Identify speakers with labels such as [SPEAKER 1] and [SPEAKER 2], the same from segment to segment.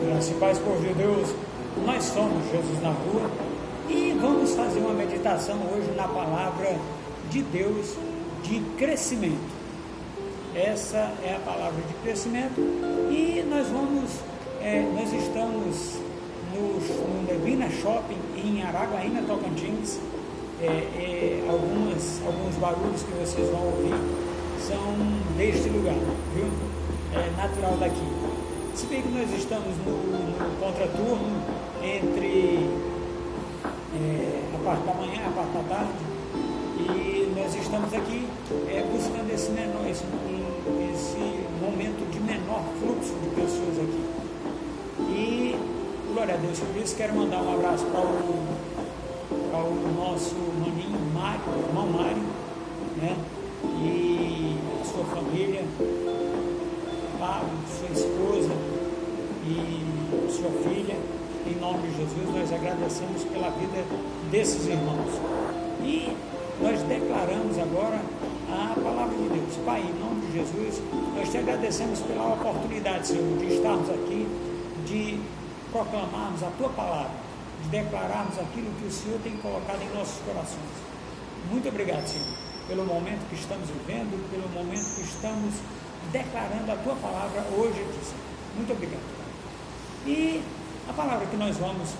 [SPEAKER 1] Graça e paz, povo de Deus. Nós somos Jesus na Rua e vamos fazer uma meditação hoje na palavra de Deus de crescimento. Essa é a palavra de crescimento e nós estamos no Levina Shopping em Araguaína, Tocantins. Alguns barulhos que vocês vão ouvir são deste lugar, viu? É natural daqui. Se bem que nós estamos no contraturno entre a parte da manhã e a parte da tarde, e nós estamos aqui buscando esse momento de menor fluxo de pessoas aqui. E glória a Deus por isso. Quero mandar um abraço para o nosso maninho Mário, irmão Mário, né? E a sua família, Pablo, sua esposa e sua filha. Em nome de Jesus, nós agradecemos pela vida desses irmãos. E nós declaramos agora a palavra de Deus. Pai, em nome de Jesus, nós te agradecemos pela oportunidade, Senhor, de estarmos aqui, de proclamarmos a tua palavra, de declararmos aquilo que o Senhor tem colocado em nossos corações. Muito obrigado, Senhor, pelo momento que estamos vivendo, pelo momento que estamos declarando a tua palavra hoje aqui, Senhor. Muito obrigado, Pai. E a palavra que nós vamos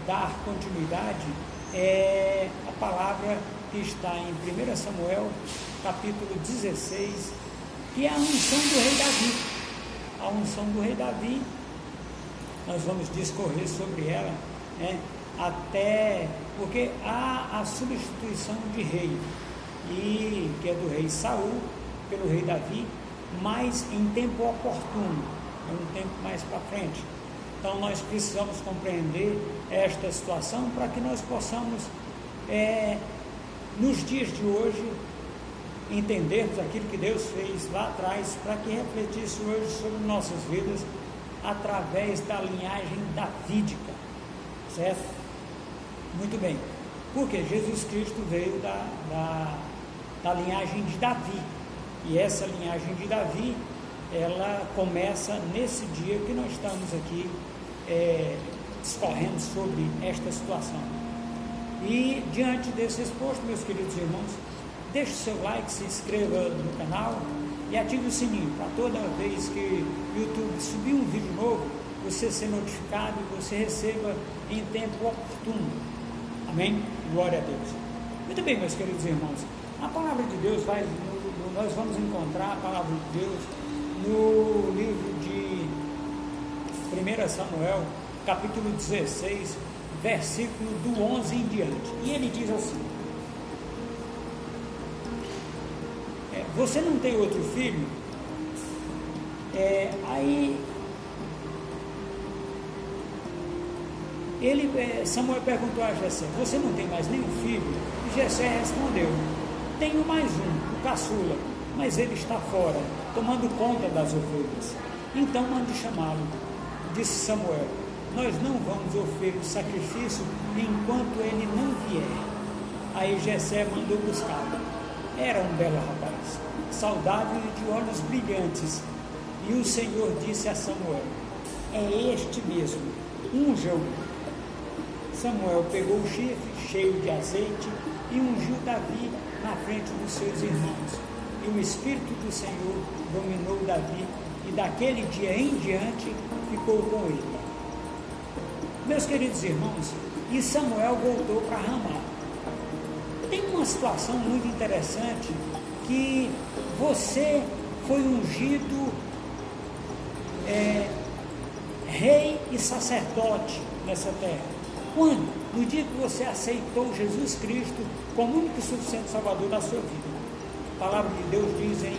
[SPEAKER 1] dar continuidade é a palavra que está em 1 Samuel, capítulo 16, que é a unção do rei Davi. A unção do rei Davi, nós vamos discorrer sobre ela, né, até porque há a substituição de rei, e que é do rei Saul pelo rei Davi, mas em tempo oportuno, um tempo mais para frente. Então nós precisamos compreender esta situação para que nós possamos, nos dias de hoje, entendermos aquilo que Deus fez lá atrás, para que refletisse hoje sobre nossas vidas através da linhagem davídica, certo? Muito bem, porque Jesus Cristo veio da linhagem de Davi, e essa linhagem de Davi, ela começa nesse dia que nós estamos aqui discorrendo sobre esta situação. E diante desse exposto, meus queridos irmãos, deixe o seu like, se inscreva no canal e ative o sininho para toda vez que o YouTube subir um vídeo novo, você ser notificado e você receba em tempo oportuno. Amém? Glória a Deus. Muito bem, meus queridos irmãos, a palavra de Deus nós vamos encontrar a palavra de Deus no livro de 1 Samuel, capítulo 16, versículo do 11 em diante. E ele diz assim: você não tem outro filho? Aí Samuel perguntou a Jessé: você não tem mais nenhum filho? E Jessé respondeu: tenho mais um, o caçula, mas ele está fora, tomando conta das ovelhas. Então mande chamá-lo. Disse Samuel: nós não vamos oferecer o sacrifício enquanto ele não vier. Aí Jessé mandou buscá-lo. Era um belo rapaz, saudável e de olhos brilhantes. E o Senhor disse a Samuel: é este mesmo, unja-o. Samuel pegou o chifre cheio de azeite e ungiu Davi na frente dos seus irmãos. E o Espírito do Senhor dominou Davi, e daquele dia em diante ficou com ele. Meus queridos irmãos, e Samuel voltou para Ramá. Tem uma situação muito interessante, que você foi ungido rei e sacerdote nessa terra. Quando? No dia que você aceitou Jesus Cristo como único e suficiente Salvador da sua vida. A palavra de Deus diz em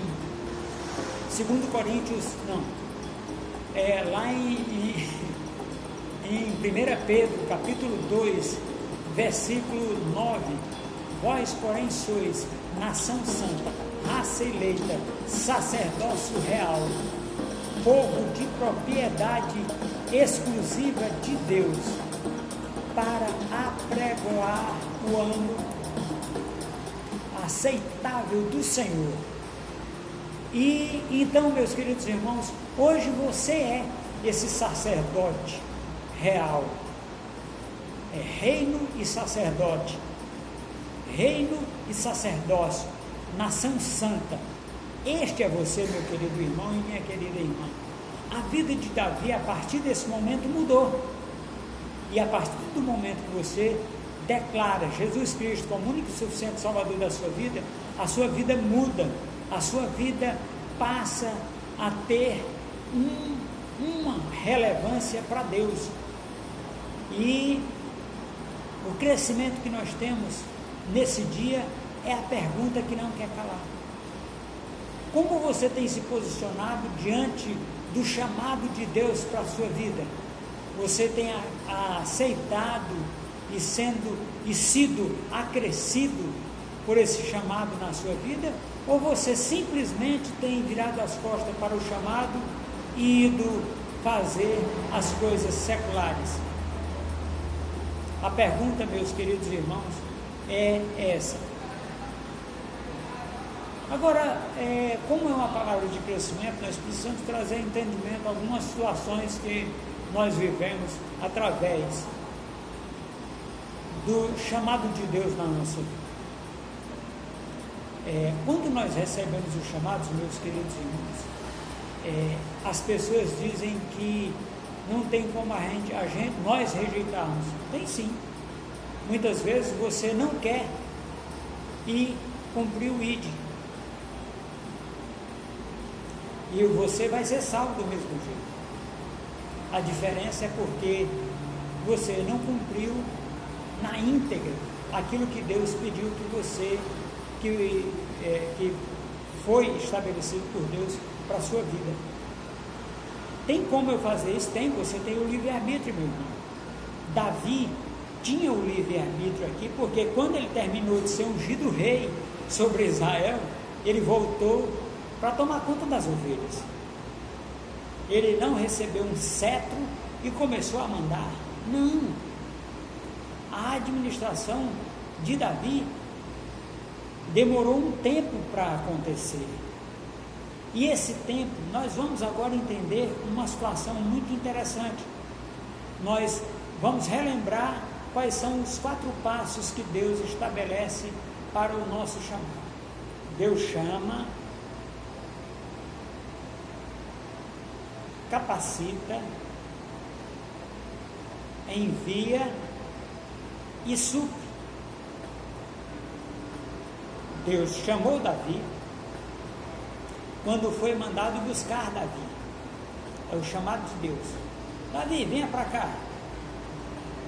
[SPEAKER 1] 2 Coríntios, lá em 1 Pedro, capítulo 2, versículo 9: vós, porém, sois nação santa, raça eleita, sacerdócio real, povo de propriedade exclusiva de Deus, para apregoar o ano aceitável do Senhor. E então, meus queridos irmãos, hoje você é esse sacerdote real. É reino e sacerdote, reino e sacerdócio, nação santa. Este é você, meu querido irmão e minha querida irmã. A vida de Davi, a partir desse momento, mudou. E a partir do momento que você declara Jesus Cristo como único e suficiente Salvador da sua vida, a sua vida muda, a sua vida passa a ter uma relevância para Deus. E o crescimento que nós temos nesse dia é a pergunta que não quer calar. Como você tem se posicionado diante do chamado de Deus para a sua vida? Você tem aceitado e sido acrescido por esse chamado na sua vida? Ou você simplesmente tem virado as costas para o chamado e ido fazer as coisas seculares? A pergunta, meus queridos irmãos, é essa. Agora, como é uma palavra de crescimento, nós precisamos trazer entendimento a algumas situações que nós vivemos através do chamado de Deus na nossa vida. Quando nós recebemos os chamados, meus queridos irmãos, as pessoas dizem que não tem como nós rejeitarmos. Tem sim. Muitas vezes você não quer ir cumprir o ID. E você vai ser salvo do mesmo jeito. A diferença é porque você não cumpriu na íntegra aquilo que Deus pediu que foi estabelecido por Deus para a sua vida. Tem como eu fazer isso? Tem, você tem o livre-arbítrio, meu irmão. Davi tinha o livre-arbítrio aqui, porque quando ele terminou de ser ungido rei sobre Israel, ele voltou para tomar conta das ovelhas. Ele não recebeu um cetro e começou a mandar. Não. A administração de Davi demorou um tempo para acontecer. E esse tempo, nós vamos agora entender uma situação muito interessante. Nós vamos relembrar quais são os 4 passos que Deus estabelece para o nosso chamado. Deus chama, capacita, envia e supre. Deus chamou Davi quando foi mandado buscar Davi. É o chamado de Deus. Davi, venha para cá.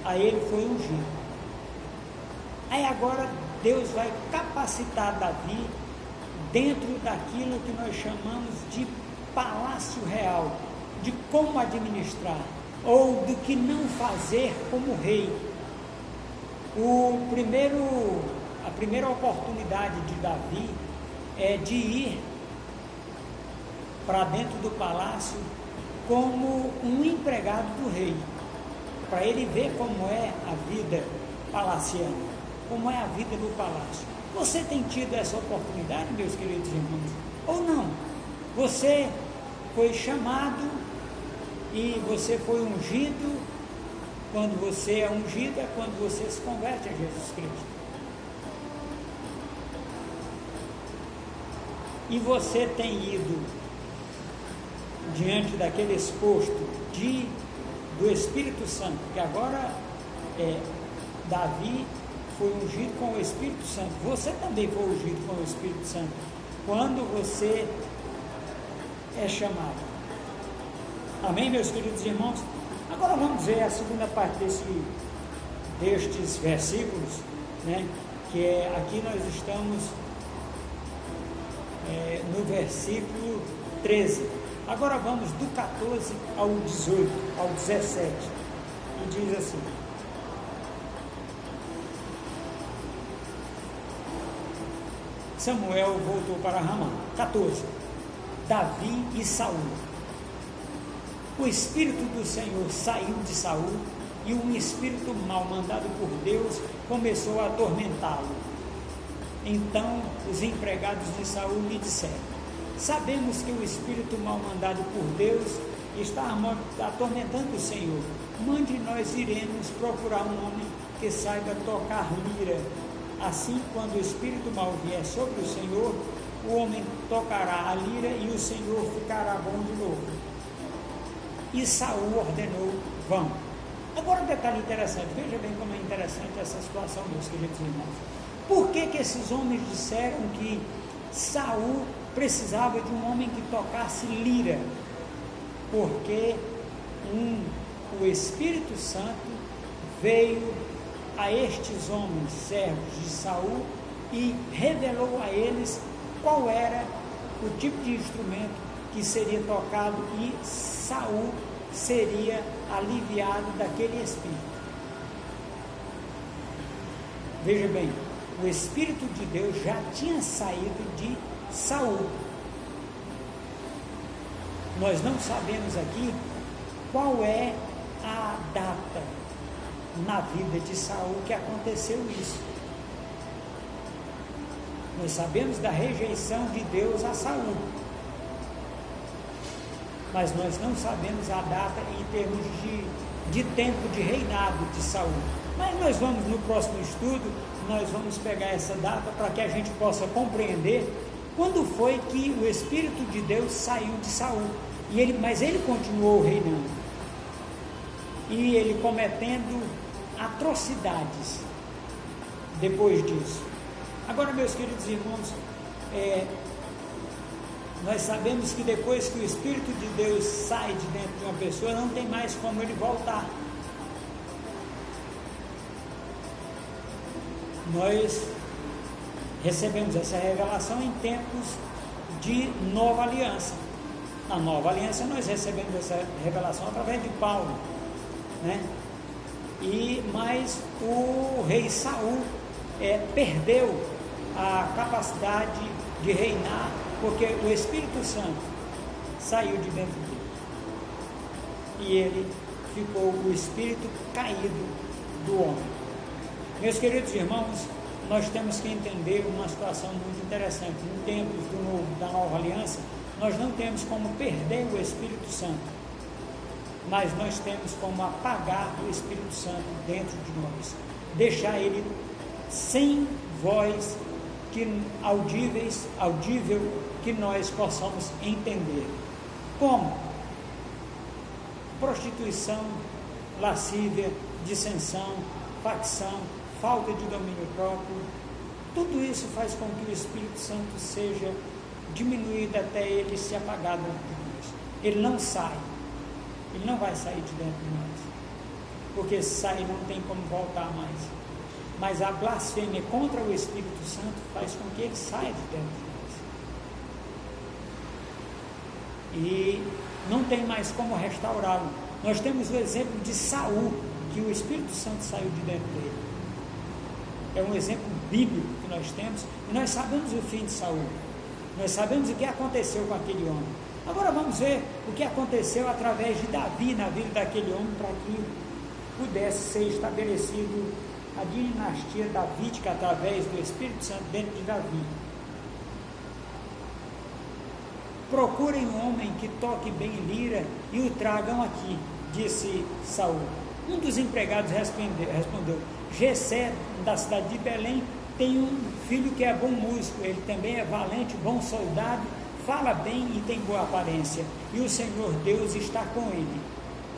[SPEAKER 1] Aí ele foi ungido. Aí agora Deus vai capacitar Davi dentro daquilo que nós chamamos de palácio real, de como administrar, ou do que não fazer como rei. A primeira oportunidade de Davi é de ir para dentro do palácio como um empregado do rei, para ele ver como é a vida palaciana, como é a vida do palácio. Você tem tido essa oportunidade, meus queridos irmãos, ou não? Você foi chamado e você foi ungido. Quando você é ungido é quando você se converte a Jesus Cristo. E você tem ido diante daquele exposto do Espírito Santo, que agora Davi foi ungido com o Espírito Santo. Você também foi ungido com o Espírito Santo quando você é chamado. Amém, meus queridos irmãos? Agora vamos ver a segunda parte destes versículos, né? Que aqui nós estamos no versículo 13. Agora vamos do 14 ao 18, ao 17, e diz assim: Samuel voltou para Ramá. 14. Davi e Saul. O Espírito do Senhor saiu de Saul, e um espírito mau mandado por Deus começou a atormentá-lo. Então os empregados de Saul lhe disseram: sabemos que o espírito mal mandado por Deus está atormentando o Senhor. Mande nós iremos procurar um homem que saiba tocar lira. Assim, quando o espírito mau vier sobre o Senhor, o homem tocará a lira e o Senhor ficará bom de novo. E Saul ordenou: vão. Agora um detalhe interessante, veja bem como é interessante essa situação, meus queridos irmãos. Por que esses homens disseram que Saul precisava de um homem que tocasse lira? Porque o Espírito Santo veio a estes homens, servos de Saul, e revelou a eles qual era o tipo de instrumento que seria tocado, e Saul seria aliviado daquele espírito. Veja bem, o Espírito de Deus já tinha saído de Saul. Nós não sabemos aqui qual é a data na vida de Saul que aconteceu isso. Nós sabemos da rejeição de Deus a Saul, mas nós não sabemos a data em termos de tempo de reinado de Saul. Mas nós vamos, no próximo estudo, nós vamos pegar essa data para que a gente possa compreender quando foi que o Espírito de Deus saiu de Saul. Mas ele continuou reinando, e ele cometendo atrocidades depois disso. Agora, meus queridos irmãos, nós sabemos que depois que o Espírito de Deus sai de dentro de uma pessoa, não tem mais como ele voltar. Nós recebemos essa revelação em tempos de nova aliança. Na nova aliança nós recebemos essa revelação através de Paulo, né? Mas o rei Saul perdeu a capacidade de reinar, porque o Espírito Santo saiu de dentro dele, e ele ficou o espírito caído do homem. Meus queridos irmãos, nós temos que entender uma situação muito interessante. Em tempos da nova aliança, nós não temos como perder o Espírito Santo, mas nós temos como apagar o Espírito Santo dentro de nós, deixar ele sem voz audível que nós possamos entender. Como? Prostituição, lascívia, dissensão, facção, falta de domínio próprio. Tudo isso faz com que o Espírito Santo seja diminuído até ele se apagar dentro de nós. Ele não sai, ele não vai sair de dentro de nós, porque se sair não tem como voltar mais. Mas a blasfêmia contra o Espírito Santo faz com que ele saia de dentro de nós, e não tem mais como restaurá-lo. Nós temos o exemplo de Saul, que o Espírito Santo saiu de dentro dele. É um exemplo bíblico que nós temos, e nós sabemos o fim de Saul, nós sabemos o que aconteceu com aquele homem. Agora vamos ver o que aconteceu através de Davi na vida daquele homem, para que pudesse ser estabelecido a dinastia davídica através do Espírito Santo dentro de Davi. Procurem um homem que toque bem lira e o tragam aqui, disse Saul. Um dos empregados respondeu: Jessé, da cidade de Belém, tem um filho que é bom músico, ele também é valente, bom soldado, fala bem e tem boa aparência, e o Senhor Deus está com ele.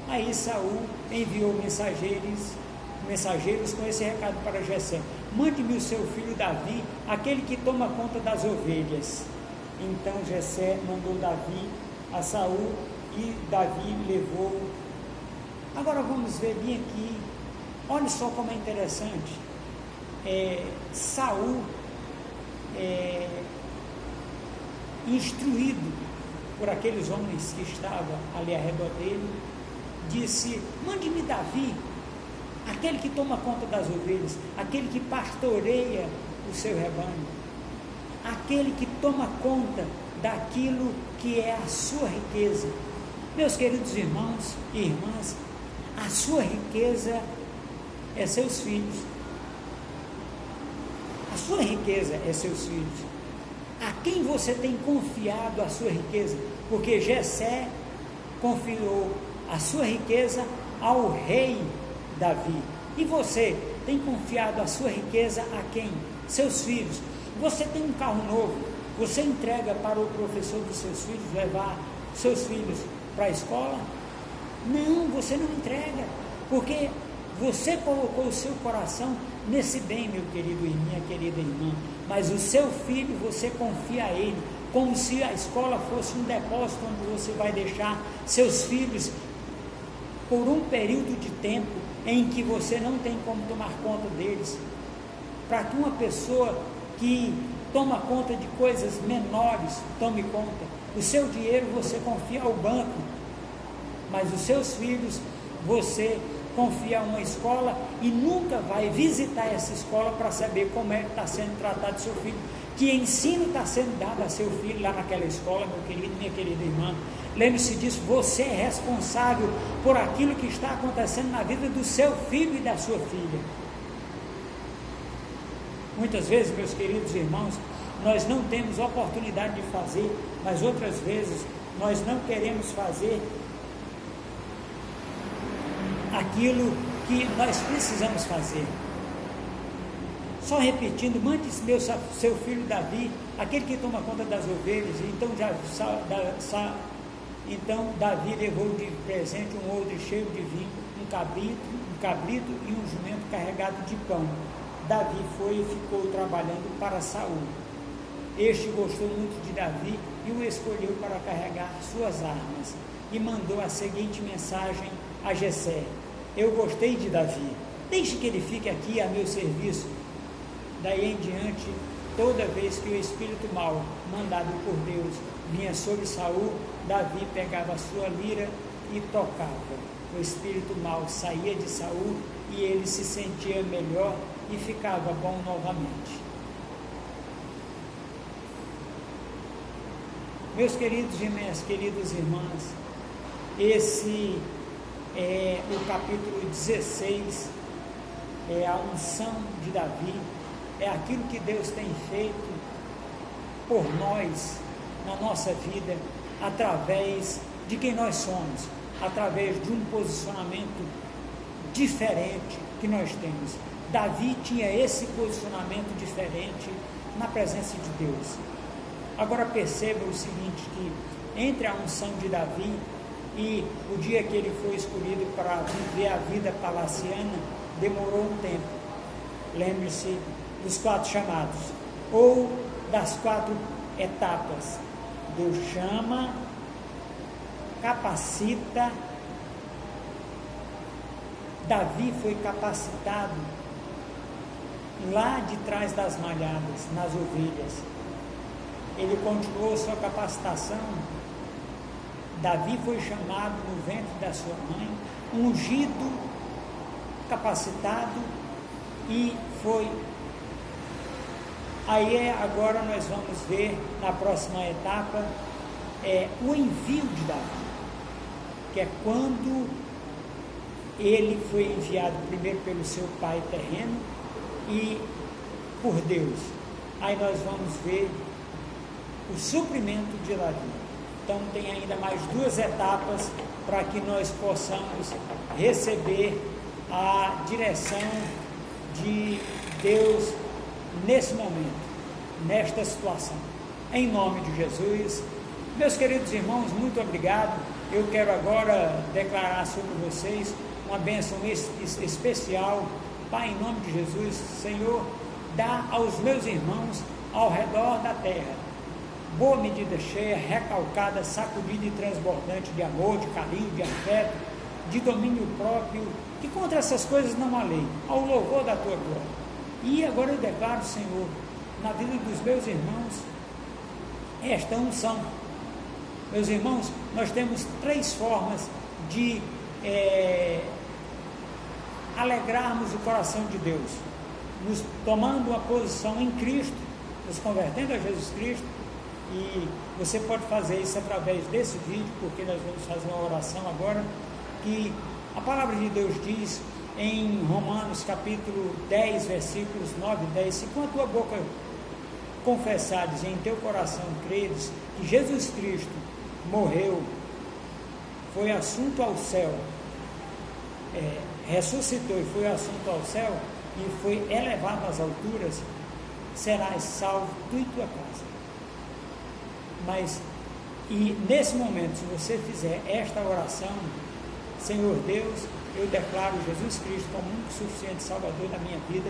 [SPEAKER 1] Aí Saul enviou mensageiros com esse recado para Jessé: mande-me o seu filho Davi, aquele que toma conta das ovelhas. Então Jessé mandou Davi a Saul, e Davi levou. Agora vamos ver bem aqui, olha só como é interessante. Saul, instruído por aqueles homens que estavam ali ao redor dele, disse: mande-me Davi, aquele que toma conta das ovelhas, aquele que pastoreia o seu rebanho, aquele que toma conta daquilo que é a sua riqueza. Meus queridos irmãos e irmãs, a sua riqueza é seus filhos. A sua riqueza é seus filhos. A quem você tem confiado a sua riqueza? Porque Jessé confiou a sua riqueza ao rei Davi. E você tem confiado a sua riqueza a quem? Seus filhos. Você tem um carro novo, você entrega para o professor dos seus filhos levar seus filhos para a escola? Não, você não entrega, porque você colocou o seu coração nesse bem, meu querido e minha querida irmã, mas o seu filho você confia a ele, como se a escola fosse um depósito onde você vai deixar seus filhos por um período de tempo em que você não tem como tomar conta deles, para que uma pessoa que toma conta de coisas menores tome conta. O seu dinheiro você confia ao banco, mas os seus filhos você confia a uma escola e nunca vai visitar essa escola para saber como é que está sendo tratado seu filho, que ensino está sendo dado a seu filho lá naquela escola, meu querido, minha querida irmã. Lembre-se disso, você é responsável por aquilo que está acontecendo na vida do seu filho e da sua filha. Muitas vezes, meus queridos irmãos, nós não temos oportunidade de fazer, mas outras vezes nós não queremos fazer aquilo que nós precisamos fazer. Só repetindo, mande seu filho Davi, aquele que toma conta das ovelhas. Então Davi levou de presente um odre cheio de vinho, um cabrito e um jumento carregado de pão. Davi foi e ficou trabalhando para Saul. Este gostou muito de Davi e o escolheu para carregar suas armas, e mandou a seguinte mensagem a Jessé: eu gostei de Davi, deixe que ele fique aqui a meu serviço. Daí em diante, toda vez que o espírito mau, mandado por Deus, vinha sobre Saul, Davi pegava a sua lira e tocava. O espírito mau saía de Saul e ele se sentia melhor e ficava bom novamente. Meus queridos e minhas queridas irmãs, esse é o capítulo 16, é a unção de Davi, é aquilo que Deus tem feito por nós, na nossa vida, através de quem nós somos, através de um posicionamento diferente que nós temos. Davi tinha esse posicionamento diferente na presença de Deus. Agora perceba o seguinte, que entre a unção de Davi e o dia que ele foi escolhido para viver a vida palaciana, demorou um tempo. Lembre-se dos 4 chamados, ou das 4 etapas. Deus chama, capacita. Davi foi capacitado lá de trás das malhadas, nas ovelhas. Ele continuou sua capacitação. Davi foi chamado no ventre da sua mãe, ungido, capacitado, e foi. Aí agora nós vamos ver na próxima etapa o envio de Davi, que é quando ele foi enviado primeiro pelo seu pai terreno e por Deus. Aí nós vamos ver o suprimento de Davi. Então tem ainda mais 2 etapas para que nós possamos receber a direção de Deus nesse momento, nesta situação. Em nome de Jesus, meus queridos irmãos, muito obrigado. Eu quero agora declarar sobre vocês uma bênção especial. Pai, em nome de Jesus, Senhor, dá aos meus irmãos ao redor da terra boa medida cheia, recalcada, sacudida e transbordante de amor, de carinho, de afeto, de domínio próprio, que contra essas coisas não há lei, ao louvor da tua glória. E agora eu declaro, Senhor, na vida dos meus irmãos, esta unção. Meus irmãos, nós temos 3 formas de alegrarmos o coração de Deus: nos tomando uma posição em Cristo, nos convertendo a Jesus Cristo. E você pode fazer isso através desse vídeo, porque nós vamos fazer uma oração agora, que a palavra de Deus diz em Romanos capítulo 10, versículos 9 e 10, se com a tua boca confessares e em teu coração creres que Jesus Cristo morreu, foi assunto ao céu, ressuscitou e foi assunto ao céu, e foi elevado às alturas, serás salvo tu e tua casa. Mas, e nesse momento, se você fizer esta oração, Senhor Deus, eu declaro Jesus Cristo como único suficiente Salvador da minha vida,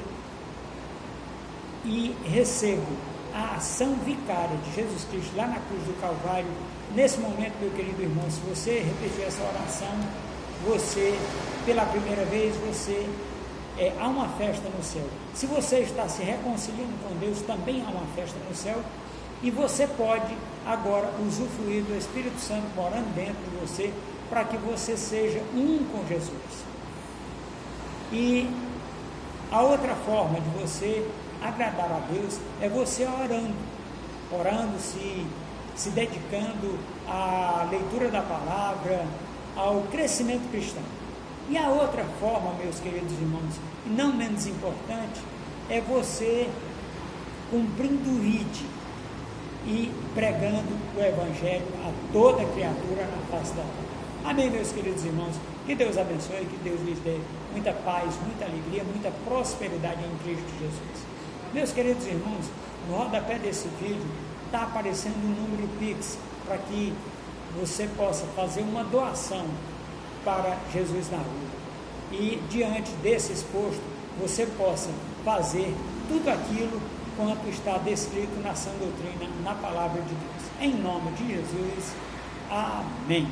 [SPEAKER 1] e recebo a ação vicária de Jesus Cristo lá na cruz do Calvário. Nesse momento, meu querido irmão, se você repetir essa oração, você, pela primeira vez, há uma festa no céu. Se você está se reconciliando com Deus, também há uma festa no céu, e você pode agora usufruir do Espírito Santo morando dentro de você, para que você seja um com Jesus. E a outra forma de você agradar a Deus é você orando, se dedicando à leitura da palavra, ao crescimento cristão. E a outra forma, meus queridos irmãos, e não menos importante, é você cumprindo o rite e pregando o Evangelho a toda criatura na face da terra. Amém, meus queridos irmãos? Que Deus abençoe, que Deus lhes dê muita paz, muita alegria, muita prosperidade em Cristo Jesus. Meus queridos irmãos, no rodapé desse vídeo está aparecendo um número Pix, para que você possa fazer uma doação para Jesus na rua. E diante desse exposto, você possa fazer tudo aquilo quanto está descrito na sã doutrina, na palavra de Deus. Em nome de Jesus, amém.